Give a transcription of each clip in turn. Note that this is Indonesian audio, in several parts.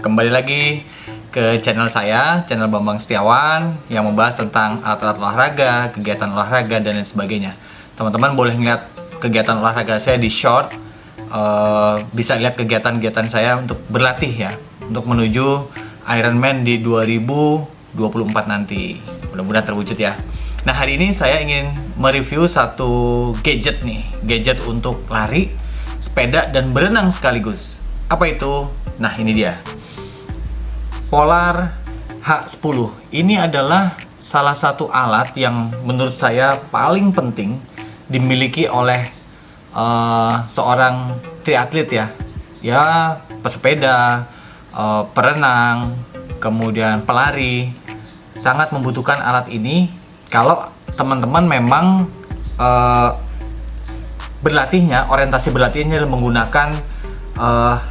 Kembali lagi ke channel saya, channel Bambang Setiawan, yang membahas tentang alat-alat olahraga, kegiatan olahraga, dan lain sebagainya. Teman-teman boleh lihat kegiatan olahraga saya di short, bisa lihat kegiatan-kegiatan saya untuk berlatih ya, untuk menuju Ironman di 2024 nanti. Mudah-mudahan terwujud ya. Nah, hari ini saya ingin mereview satu gadget nih, gadget untuk lari, sepeda, dan berenang sekaligus. Apa itu? Nah, ini dia. Polar H10. Ini adalah salah satu alat yang menurut saya paling penting dimiliki oleh seorang triatlet ya. Ya, pesepeda, perenang, kemudian pelari. Sangat membutuhkan alat ini kalau teman-teman memang berlatihnya, orientasi berlatihnya menggunakan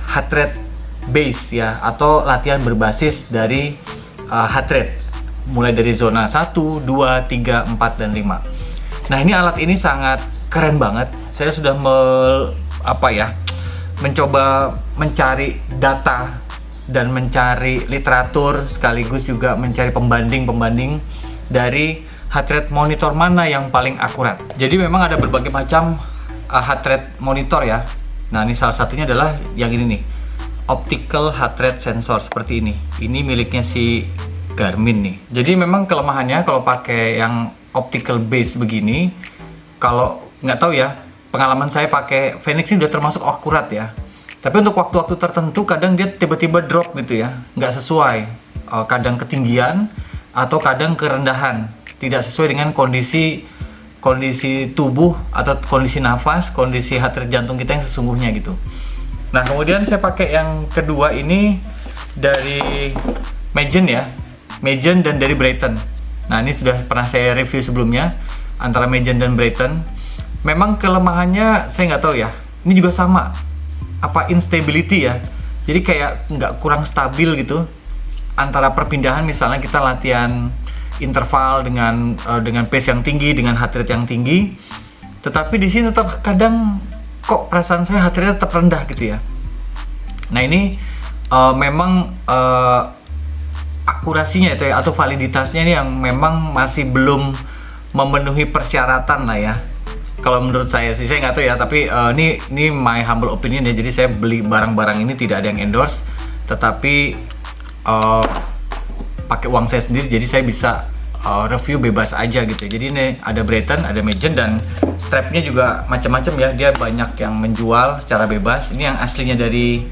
heart rate base ya, atau latihan berbasis dari heart rate mulai dari zona 1, 2, 3, 4, dan 5. Nah, ini alat ini sangat keren banget. Saya sudah mencoba mencari data dan mencari literatur, sekaligus juga mencari pembanding dari heart rate monitor mana yang paling akurat. Jadi memang ada berbagai macam heart rate monitor ya. Nah, ini salah satunya adalah yang ini nih, optical heart rate sensor seperti ini. Ini miliknya si Garmin nih. Jadi memang kelemahannya kalau pakai yang optical base begini, kalau nggak tahu ya, pengalaman saya pakai Fenix ini udah termasuk akurat ya. Tapi untuk waktu-waktu tertentu kadang dia tiba-tiba drop gitu ya, nggak sesuai. Kadang ketinggian atau kadang kerendahan, tidak sesuai dengan kondisi tubuh atau kondisi nafas, kondisi heart rate jantung kita yang sesungguhnya gitu. Nah, kemudian saya pakai yang kedua ini dari Magen ya, Magen dan dari Brighton. Nah, ini sudah pernah saya review sebelumnya, antara Magen dan Brighton. Memang kelemahannya saya nggak tahu ya, ini juga sama, instability ya, jadi kayak nggak, kurang stabil gitu antara perpindahan. Misalnya kita latihan interval dengan pace yang tinggi, dengan heart rate yang tinggi, tetapi di sini tetap kadang kok perasaan saya heart rate tetap rendah gitu ya. Nah, ini memang akurasinya itu ya, atau validitasnya ini yang memang masih belum memenuhi persyaratan lah ya. Kalau menurut saya sih, saya nggak tahu ya, tapi ini my humble opinion ya. Jadi saya beli barang-barang ini tidak ada yang endorse, tetapi pakai uang saya sendiri, jadi saya bisa review bebas aja gitu. Jadi ini ada Brighton, ada Magen, dan strapnya juga macam-macam ya. Dia banyak yang menjual secara bebas. Ini yang aslinya dari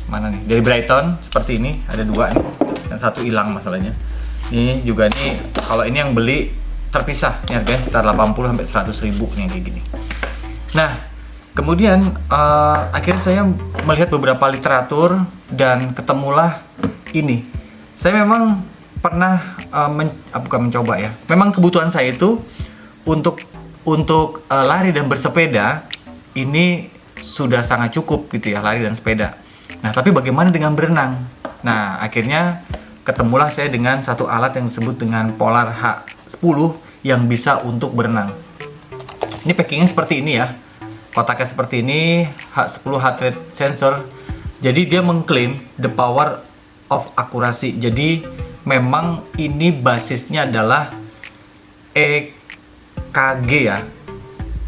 mana nih? Dari Brighton seperti ini, ada dua nih, dan satu hilang masalahnya. Ini juga nih, kalau ini yang beli terpisah, ini harganya sekitar 80 sampai 100 ribu nih kayak gini. Nah, kemudian akhirnya saya melihat beberapa literatur dan ketemulah ini. Saya memang pernah mencoba ya. Memang kebutuhan saya itu untuk lari dan bersepeda ini sudah sangat cukup gitu ya, lari dan sepeda. Nah, tapi bagaimana dengan berenang? Nah, akhirnya ketemulah saya dengan satu alat yang disebut dengan Polar H10 yang bisa untuk berenang. Ini packingnya seperti ini ya. Kotaknya seperti ini, H10 heart rate sensor. Jadi dia mengklaim the power of accuracy. Jadi memang ini basisnya adalah EKG ya,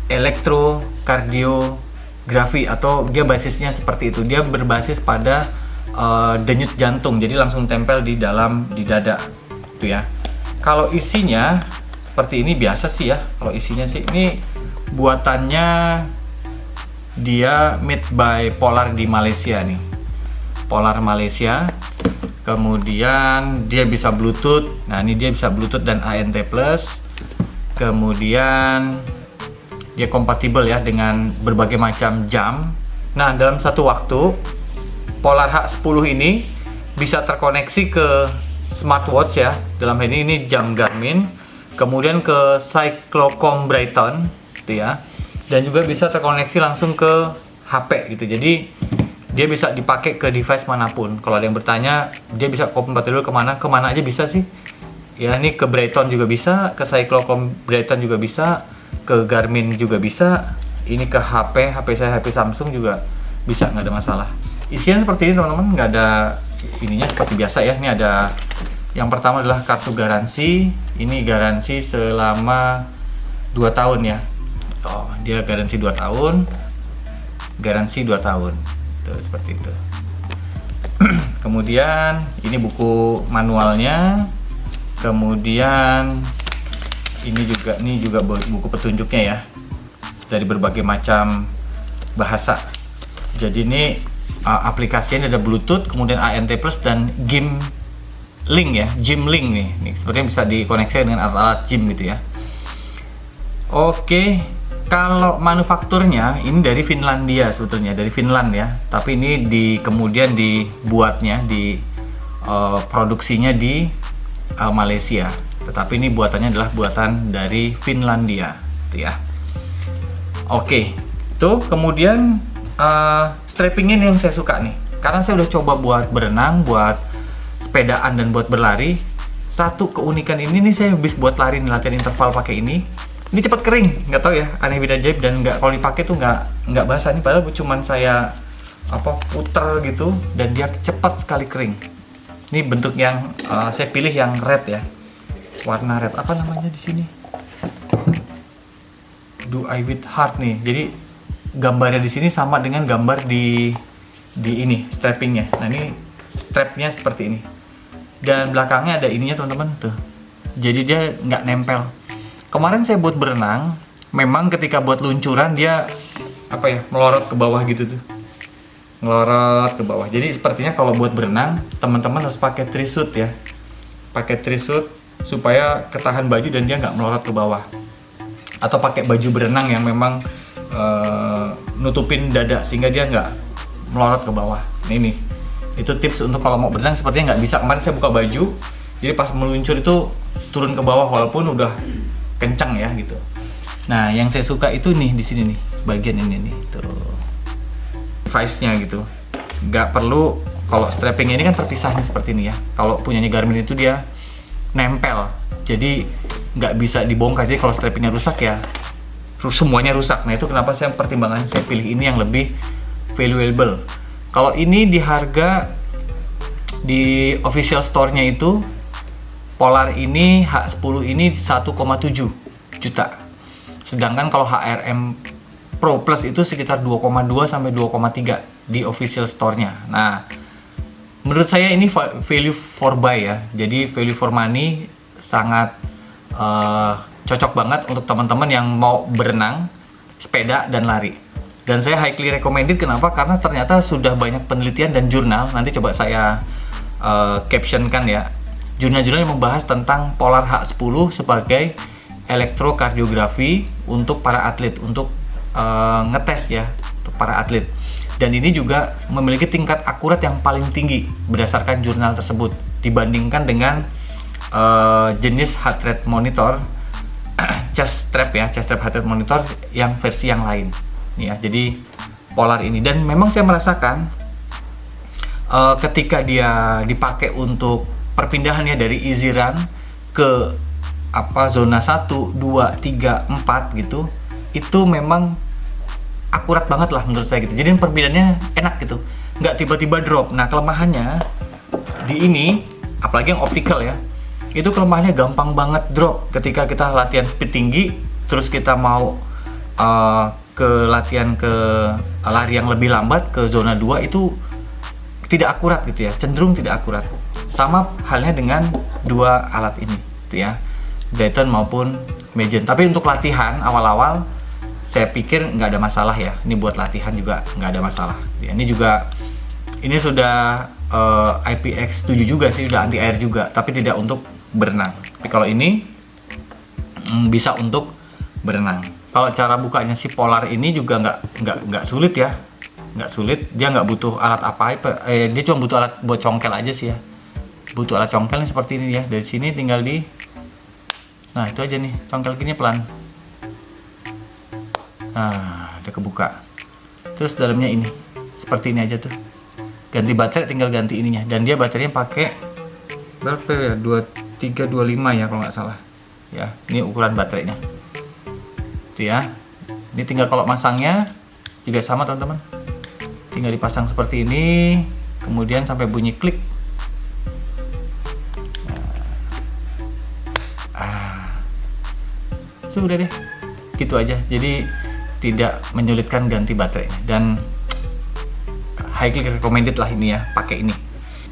elektrokardiografi, atau dia basisnya seperti itu. Dia berbasis pada denyut jantung, jadi langsung tempel di dada itu ya. Kalau isinya seperti ini biasa sih ya. Kalau isinya sih ini buatannya dia made by Polar di Malaysia nih, Polar Malaysia. Kemudian dia bisa Bluetooth. Nah, ini dia bisa Bluetooth dan ANT+. Kemudian dia kompatibel ya dengan berbagai macam jam. Nah, dalam satu waktu Polar H10 ini bisa terkoneksi ke smartwatch ya. Dalam hal ini jam Garmin, kemudian ke Cyclocom Brighton gitu ya. Dan juga bisa terkoneksi langsung ke HP gitu. Jadi dia bisa dipakai ke device manapun. Kalau ada yang bertanya, dia bisa kompatibel kemana aja bisa sih. Ya, ini ke Brighton juga bisa, ke Cyclocom Brighton juga bisa, ke Garmin juga bisa. Ini ke HP saya, HP Samsung juga bisa, nggak ada masalah. Isinya seperti ini teman-teman, nggak ada ininya seperti biasa ya. Ini ada yang pertama adalah kartu garansi. Ini garansi selama 2 tahun ya. Oh, dia garansi 2 tahun. Garansi 2 tahun. Tuh, seperti itu. Kemudian ini buku manualnya. Kemudian ini juga buku petunjuknya ya. Dari berbagai macam bahasa. Jadi ini aplikasinya ada Bluetooth, kemudian ANT Plus dan game link ya, gym link nih. Sepertinya bisa dikoneksi dengan alat-alat gym gitu ya. Oke, kalau manufakturnya ini dari Finlandia sebetulnya, dari Finland ya. Tapi ini kemudian dibuatnya, produksinya di Malaysia. Tetapi ini buatannya adalah buatan dari Finlandia, gitu ya. Oke, tuh kemudian strappingnya ini yang saya suka nih. Karena saya udah coba buat berenang, buat sepedaan dan buat berlari. Satu keunikan ini nih, saya habis buat lari nih, latihan interval pakai ini. Ini cepat kering, nggak tahu ya, aneh beda ajaib, dan nggak, kalau dipakai tuh nggak basah nih. Padahal cuman saya puter gitu dan dia cepat sekali kering. Ini bentuk yang saya pilih yang red ya, warna red. Apa namanya di sini? Do I with heart nih. Jadi gambarnya di sini sama dengan gambar di ini strappingnya. Nah ini strapnya seperti ini, dan belakangnya ada ininya teman-teman tuh, jadi dia nggak nempel. Kemarin saya buat berenang, memang ketika buat luncuran dia melorot ke bawah gitu tuh, melorot ke bawah. Jadi sepertinya kalau buat berenang teman-teman harus pakai trisuit ya, pakai trisuit supaya ketahan baju dan dia nggak melorot ke bawah, atau pakai baju berenang yang memang nutupin dada sehingga dia nggak melorot ke bawah. Ini itu tips untuk kalau mau berenang, sepertinya nggak bisa. Kemarin saya buka baju, jadi pas meluncur itu turun ke bawah walaupun udah kencang ya gitu. Nah yang saya suka itu nih di sini nih, bagian ini nih tuh, device-nya gitu. Nggak perlu, kalau strapping ini kan terpisah nih seperti ini ya. Kalau punyanya Garmin itu dia nempel, jadi nggak bisa dibongkar. Jadi kalau strappingnya rusak ya semuanya rusak. Nah itu kenapa saya pertimbangan saya pilih ini yang lebih valuable. Kalau ini di harga di official store-nya itu Polar ini H10 ini 1,7 juta. Sedangkan kalau HRM Pro Plus itu sekitar 2,2 sampai 2,3 di official store-nya. Nah, menurut saya ini value for buy ya. Jadi value for money sangat cocok banget untuk teman-teman yang mau berenang, sepeda dan lari. Dan saya highly recommended. Kenapa? Karena ternyata sudah banyak penelitian dan jurnal, nanti coba saya captionkan ya, jurnal-jurnal yang membahas tentang Polar H10 sebagai elektrokardiografi untuk para atlet, untuk ngetes ya untuk para atlet. Dan ini juga memiliki tingkat akurat yang paling tinggi berdasarkan jurnal tersebut dibandingkan dengan jenis heart rate monitor, chest strap ya, chest strap heart rate monitor yang versi yang lain ya. Jadi Polar ini, dan memang saya merasakan ketika dia dipakai untuk perpindahannya dari easy run ke zona 1, 2, 3, 4 gitu, itu memang akurat banget lah menurut saya gitu. Jadi perpindahannya enak gitu, nggak tiba-tiba drop. Nah kelemahannya di ini, apalagi yang optical ya, itu kelemahannya gampang banget drop ketika kita latihan speed tinggi, terus kita mau ke latihan ke lari yang lebih lambat ke zona 2, itu tidak akurat gitu ya, cenderung tidak akurat. Sama halnya dengan dua alat ini gitu ya, Dayton maupun Magen. Tapi untuk latihan awal-awal saya pikir nggak ada masalah ya. Ini buat latihan juga nggak ada masalah ya. Ini juga, ini sudah IPX7 juga sih, udah anti air juga, tapi tidak untuk berenang. Tapi kalau ini bisa untuk berenang. Kalau cara bukanya si Polar ini juga nggak sulit ya, nggak sulit. Dia nggak butuh alat apa-apa. Dia cuma butuh alat buat congkel aja sih ya. Butuh alat congkel seperti ini ya. Dari sini tinggal nah itu aja nih, congkel gini pelan. Nah udah kebuka. Terus dalamnya ini seperti ini aja tuh. Ganti baterai tinggal ganti ininya. Dan dia baterainya pakai berapa ya? 2325 ya kalau nggak salah. Ya, ini ukuran baterainya. Itu ya. Ini tinggal kalau masangnya juga sama teman-teman. tinggal dipasang seperti ini, kemudian sampai bunyi klik. Sudah deh, gitu aja. Jadi tidak menyulitkan ganti baterainya, dan highly recommended lah ini ya, pakai ini.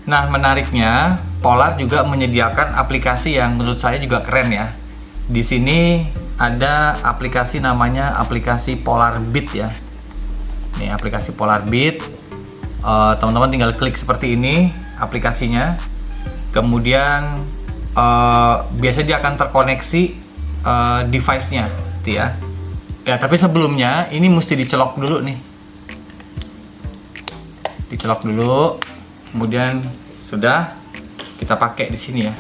Nah, menariknya Polar juga menyediakan aplikasi yang menurut saya juga keren ya. Di sini ada aplikasi namanya aplikasi Polar Beat ya. Ini aplikasi Polar Beat. Teman-teman tinggal klik seperti ini aplikasinya. Kemudian biasanya dia akan terkoneksi device-nya, gitu ya. Ya, tapi sebelumnya ini mesti dicelok dulu nih. Dicelok dulu, kemudian sudah kita pakai di sini ya.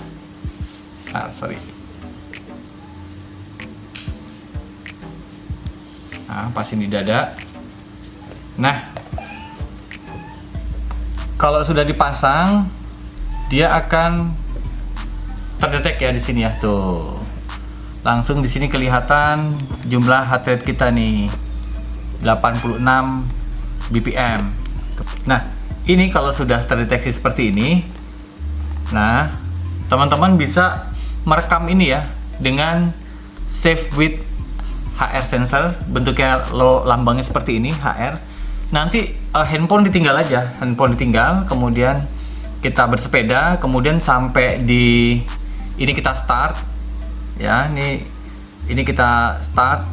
Nah, pasin di dada. Nah, kalau sudah dipasang, dia akan terdetek ya di sini ya, tuh. Langsung di sini kelihatan jumlah heart rate kita nih, 86 BPM. Nah, ini kalau sudah terdeteksi seperti ini, nah, teman-teman bisa merekam ini ya dengan save with HR sensor, bentuknya lambangnya seperti ini, HR. Nanti handphone ditinggal aja, kemudian kita bersepeda, kemudian sampai di ini kita start. Ya, ini kita start,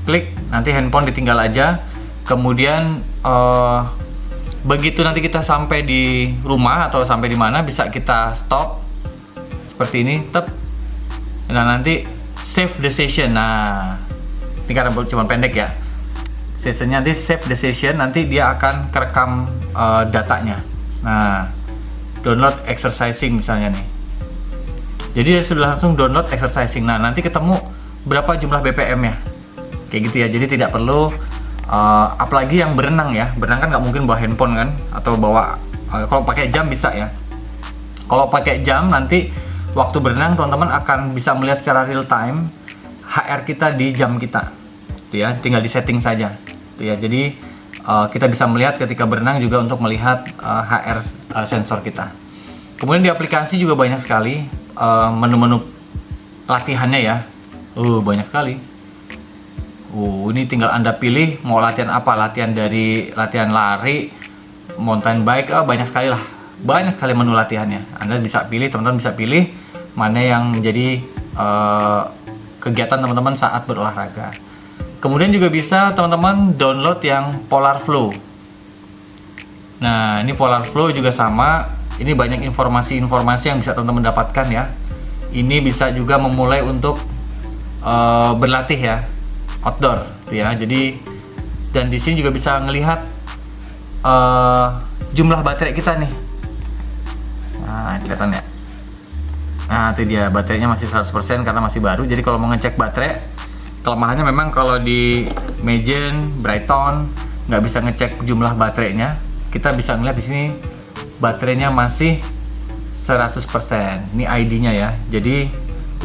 klik, nanti handphone ditinggal aja. Kemudian begitu nanti kita sampai di rumah atau sampai di mana, bisa kita stop seperti ini, nah nanti save the session. Nah, ini karena cuma pendek ya, sessionnya nanti save the session, nanti dia akan kerekam datanya. Nah, download exercising misalnya nih. Jadi dia sudah langsung download exercising. Nah, nanti ketemu berapa jumlah BPM ya, kayak gitu ya. Jadi tidak perlu apalagi yang berenang ya. Berenang kan nggak mungkin bawa handphone kan, atau bawa kalau pakai jam bisa ya. Kalau pakai jam, nanti waktu berenang teman-teman akan bisa melihat secara real time HR kita di jam kita, gitu ya. Tinggal di setting saja, gitu ya. Jadi kita bisa melihat ketika berenang juga untuk melihat HR sensor kita. Kemudian di aplikasi juga banyak sekali menu-menu latihannya ya. Banyak sekali. Ini tinggal Anda pilih mau latihan apa, latihan lari, mountain bike, banyak sekali lah. Banyak sekali menu latihannya. Anda bisa pilih, teman-teman bisa pilih mana yang menjadi kegiatan teman-teman saat berolahraga. Kemudian juga bisa teman-teman download yang Polar Flow. Nah, ini Polar Flow juga sama. Ini banyak informasi-informasi yang bisa teman-teman dapatkan ya. Ini bisa juga memulai untuk berlatih ya, outdoor, gitu ya. Jadi, dan di sini juga bisa ngelihat jumlah baterai kita nih. Nah, kelihatan ya. Nah, itu dia, baterainya masih 100% karena masih baru. Jadi kalau mau ngecek baterai, kelemahannya memang kalau di Magen, Brighton nggak bisa ngecek jumlah baterainya. Kita bisa ngeliat di sini baterainya masih 100%. Ini ID-nya ya. Jadi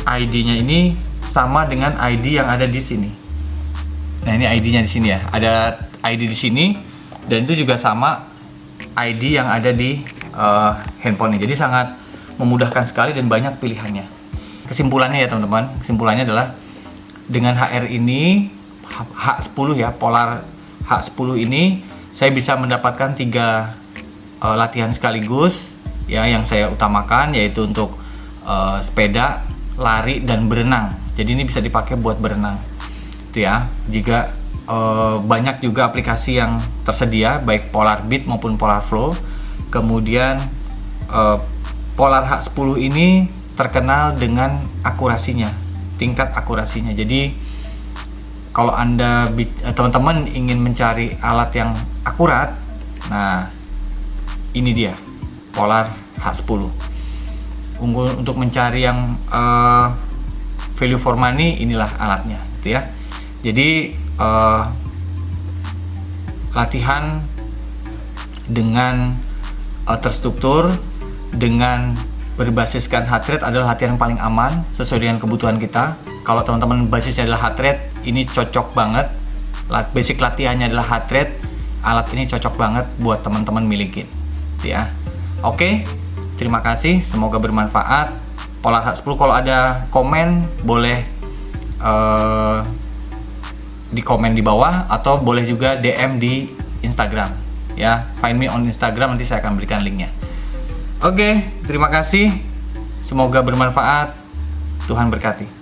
ID-nya ini sama dengan ID yang ada di sini. Nah, ini ID-nya di sini ya. Ada ID di sini dan itu juga sama ID yang ada di handphone ini. Jadi sangat memudahkan sekali dan banyak pilihannya. Kesimpulannya ya teman-teman, kesimpulannya adalah dengan HR ini, H10 ya, Polar H10 ini, saya bisa mendapatkan 3 latihan sekaligus ya, yang saya utamakan yaitu untuk sepeda, lari, dan berenang. Jadi ini bisa dipakai buat berenang itu ya. Juga banyak juga aplikasi yang tersedia, baik Polar Beat maupun Polar Flow. Kemudian Polar H10 ini terkenal dengan akurasinya, tingkat akurasinya. Jadi kalau Anda teman-teman ingin mencari alat yang akurat, nah ini dia Polar H10. Untuk mencari yang value for money, inilah alatnya, gitu ya. Jadi latihan dengan terstruktur, dengan berbasiskan heart rate adalah latihan yang paling aman sesuai dengan kebutuhan kita. Kalau teman-teman basisnya adalah heart rate, ini cocok banget. Basic latihannya adalah heart rate. alat ini cocok banget buat teman-teman milikin, ya. Oke, terima kasih, semoga bermanfaat. Polar H10, kalau ada komen boleh di komen di bawah atau boleh juga DM di Instagram, ya. Find me on Instagram, nanti saya akan berikan linknya. Oke, terima kasih, semoga bermanfaat. Tuhan berkati.